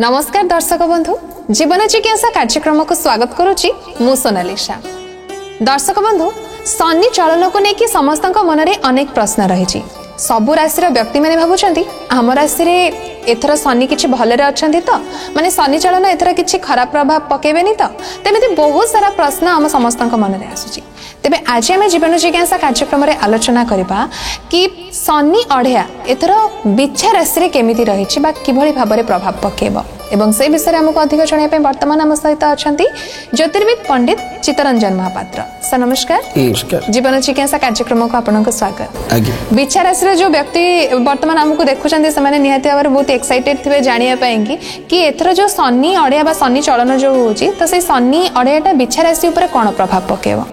नमस्कार दर्शक बंधु जीवन जिज्ञासा कार्यक्रम को स्वागत करुच्ची मु सोनालिशा। दर्शक बंधु शनि चलन को लेकिन समस्त मन में अनेक प्रश्न रही। सबु राशि व्यक्ति मैंने भावुंट आम राशि एथर शनि किसी भलरे अच्छा तो माने शनि चलन एथर किसी खराब प्रभाव पकेबेनी तो तेमती बहुत सारा प्रश्न आम समस्त मन में आसूची। तेबे आज आम जीवन जिज्ञासा कार्यक्रम में आलोचना करबा कि शनि अढ़िया एथर बिच्छा राशि केमिति रही किभली भाव में प्रभाव पकेब एवं से विषय आमको अधिक जणाइबा वर्तमान आम सहित अच्छा ज्योतिर्विद पंडित चित्तरंजन महापात्र। सर नमस्कार। नमस्कार। जीवन जिज्ञासा कार्यक्रम को आपनको स्वागत। बिच्छा राशि जो व्यक्ति वर्तमान आमको देखुछन्ते से माने निहाती भाव बहुत एक्साइटेड थे जानिया पाएंगी कि एथर जो शनि अढ़िया बा शनि चलन जो होची तो से शनि अढ़ियाटा बिच्छा राशि ऊपर कोन प्रभाव पकेब?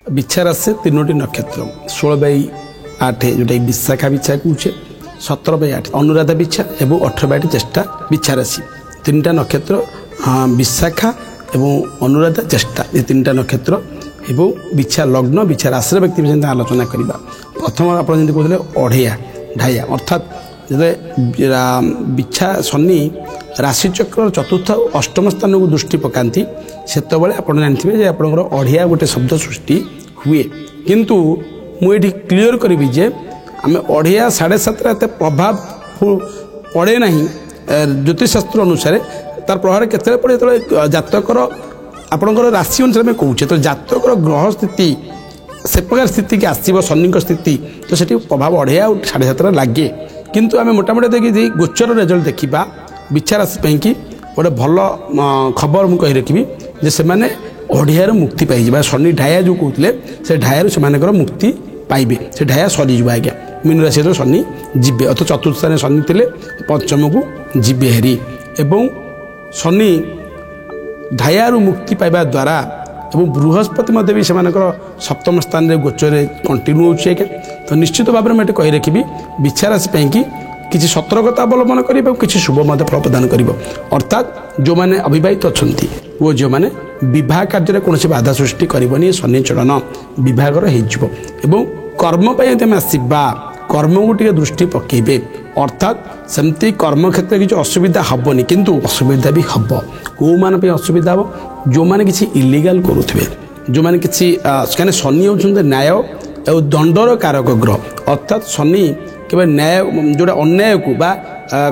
बिच्छा राशि तीनोटी नक्षत्र 16/8 जोटा विशाखा बिच्छा कहे 17/8 अनुराधा बिच्छा एवं 18/8 ज्येष्ठा बिच्छा राशि तीनटा नक्षत्र विशाखा एवं अनुराधा ज्येष्ठा ये तीनटा नक्षत्र एवं बिच्छा लग्न बिच्छा राशि व्यक्ति विषय आलोचना करवा। प्रथम आप कहते अढ़िया ढाइया अर्थात जो बिच्छा शनि राशि चक्र चतुर्थ अष्टम स्थान को दृष्टि पकाती से आप जानते आप अढ़िया गोटे शब्द सृष्टि हुए किंतु मुझे क्लीयर करी जे आम अढ़िया 7.5 एत प्रभाव पड़े ना ज्योतिषशास्त्र अनुसार तार प्रभाव केते पड़े जो जातकर आपणकर राशि अनुसार आम कहे तो जातकर ग्रह स्थिति से प्रकार स्थिति की आसव शनि स्थिति तो से प्रभाव अढ़िया 7.5 लगे किंतु आम मोटामोटी देखिए गोचर रिजल्ट देखा बिच्छा राशि कि गोटे भल खबर मुझे कही रखी जे से अढ़ियार मुक्ति पाई शनि ढाया जो कहते से ढायार से मुक्ति पाइबे से ढाया सरीज आज्ञा मीन राशि तो शनि जीवे अथ चतुर्थ स्थान शनि थे पंचम को जीवे हेरी एवं शनि ढायारू मुक्ति पाइबा द्वारा एवं बृहस्पति भी से सप्तम स्थान रे गोचर कंटिन्यू होचे तो निश्चित भाव में कही रखी बिच्छा राशि कि किसी सतर्कता अवलंबन कर किसी शुभ मत फल प्रदान कर अर्थात जो मैंने अविवाहित अच्छा वो जो मैंने विवाह कार्य कौन बाधा सृष्टि करनी शनि चलन विभागर हो कर्म आसवा कर्म को टे दृष्टि पकेबे अर्थात सेमती कर्म क्षेत्र किसी असुविधा हेनी किंतु असुविधा भी हम कौ मान असुविधा हम जो मैंने किसी इलीगल करुवे जो मैंने किसी कहीं शनि होते न्याय और दंडर कारक ग्रह अर्थात शनि केवल न्याय जोड़ा अन्याय को बा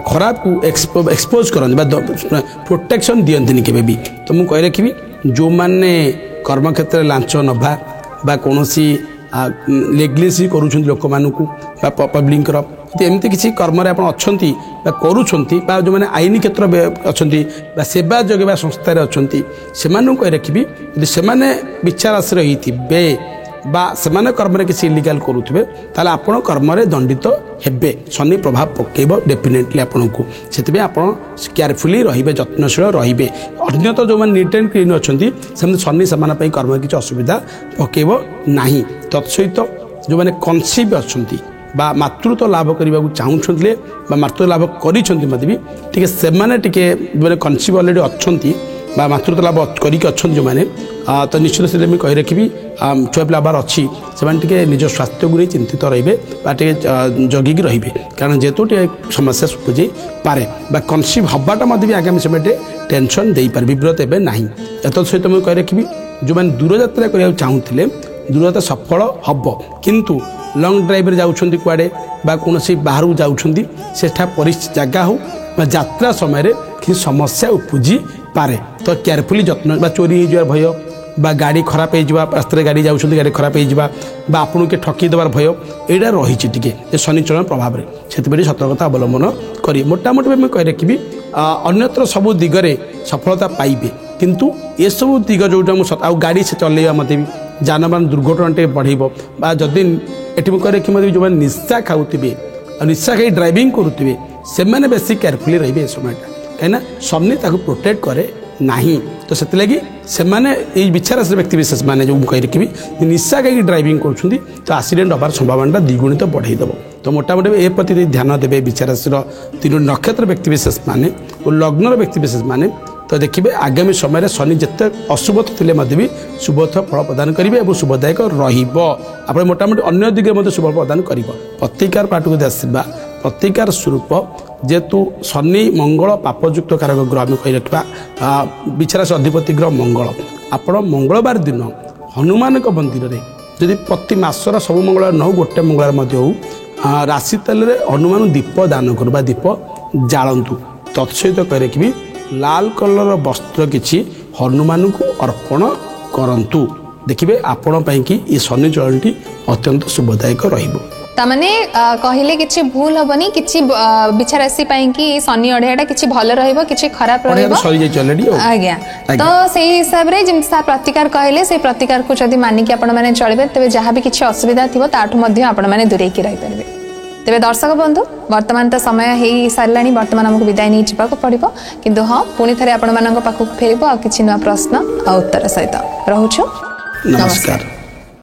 खराब को एक्सपोज करते प्रोटेक्शन दियंतिनी केबे भी तो मुझे कही रखी जो मैंने कर्म क्षेत्र लांच नभा बा कौन लेगलेसी करुँच लोक मानू पब्लिक एमती किसी कर्म अच्छा करुँच जो मैंने आईन क्षेत्र अच्छा सेवा जगह संस्था अच्छा से कही रखी से बिच्छा राशि रही बा सेमाने कर्म रे किसी इलीगल करुवे ताले आपण कर्म रे दंडित हेबे शनि प्रभाव पकेब डेफिनेटली आपण को सेतबे आपण केयरफुली रहिबे जत्नशील रहिबे अन्य तो जो मैंने नीट एंड क्लीन अच्छी से शनि सेमान पई कर्म किसी असुविधा पकेब नाही तत्सहित जो मैंने कनसीव अच्छी बा मातृत्व लाभ करने को चाहूले मातृत्व लाभ करी सेमाने टिके मैंने कनसीव अलरेडी अच्छी बा मातृत्व लाभ करके जो मैंने तो निश्चित से मुझे कही रखी छुआ पिला बार अच्छी से निज स्वास्थ्य को नहीं चिंतित रहिबे बा जगिकी रहिबे कारण जेहेतु समस्या सुझे पारे बा कनसीव हवाटा भी आगामी समय टेंशन दे पारे विव्रत एवं ना एत सहित मुझे कही रखी जो मैंने दूरयात्रा करने चाहूले दूरयात्रा सफल हम किंतु लंग ड्राइव जाऊँच कुआड़े बा कौन बाहर जाऊँच जगह हो यात्रा समय कि समस्या उपजी पारे तो केयरफुली जत्न बा चोरी हो भय बा गाड़ी खराब हो रास्ते गाड़ी जाऊँ गाड़ी खराब हो आपन के ठकी देवार भय यहाँ रही टे शनि चलन प्रभाव में से सतर्कता अवलंबन कर मोटामोटी मैं कही रखी अन्यत्र सबू दिगरे सफलता पाइबे किंतु ये सब दिग जो आ गाड़ी से चलैया मत भी जानबान दुर्घटना बढ़ेब जदि ये कही रखी जो मैंने निशा खाऊे निशा खाई ड्राइविंग करुवे से मैंने बेसी केयरफुली रही समयटा कहीं शनि प्रोटेक्ट करे नहीं तो से लगी से बिच्छा राशि व्यक्ति विशेष मैंने जो कही रखी निशा कहीं ड्राइविंग कर तो एक्सीडेंट हबार संभावना द्विगुणित बढ़ईदेव तो मोटामोटी ए प्रति ध्यान देवे बिच्छा राशि तीन नक्षत्र व्यक्ति विशेष माने और लग्नर व्यक्ति विशेष माने तो देखिए आगामी समय शनि जिते अशुभ थे भी शुभथ फल प्रदान करेंगे और शुभदायक रोटामोटी अन्य दिगरे शुभ प्रदान कर प्रतिकार पाठ को आसवा प्रतिकार स्वरूप जेहेतु शनि मंगल पापयुक्त कारक ग्रह आम कही रखा विचार से अधिपति ग्रह मंगल आपण मंगलवार दिन हनुमान मंदिर में जदि प्रति मासर सब मंगलवार न हो गोटे मंगलवार हो राशि तेल हनुमान दीप दान करू दीप जालतु तत्सहित कह कि लाल कलर वस्त्र किछि हनुमान को अर्पण करंतु देखिए आपण कि ये शनि चरणटी अत्यंत शुभदायक रहिबो तामाने कहले किछि भूल हबनी किछि बिछा राशि पई कि शनि अढेयाटा किछि भल रहइबो किछि खराब रहइबो सरी जाय चलेडी आज्ञा तो सेही हिसाब रे जिम सा प्रतिकार कहले से प्रतिकार को जदी मानि कि आपण माने चलबे तबे जहां भी किछि असुविधा थिबो ताठु मध्ये आपण माने दूरे की रहि परबे तेबे दर्शक बंधु वर्तमान तो समय हेई सारलानी वर्तमान हमकु विदाय नै जिबाको पड़िबो किंतु हां पुनी थरे आपण मानक पाखु फेरिबो आ किछि नवा प्रश्न आ उत्तर सहित रहउछु नमस्कार।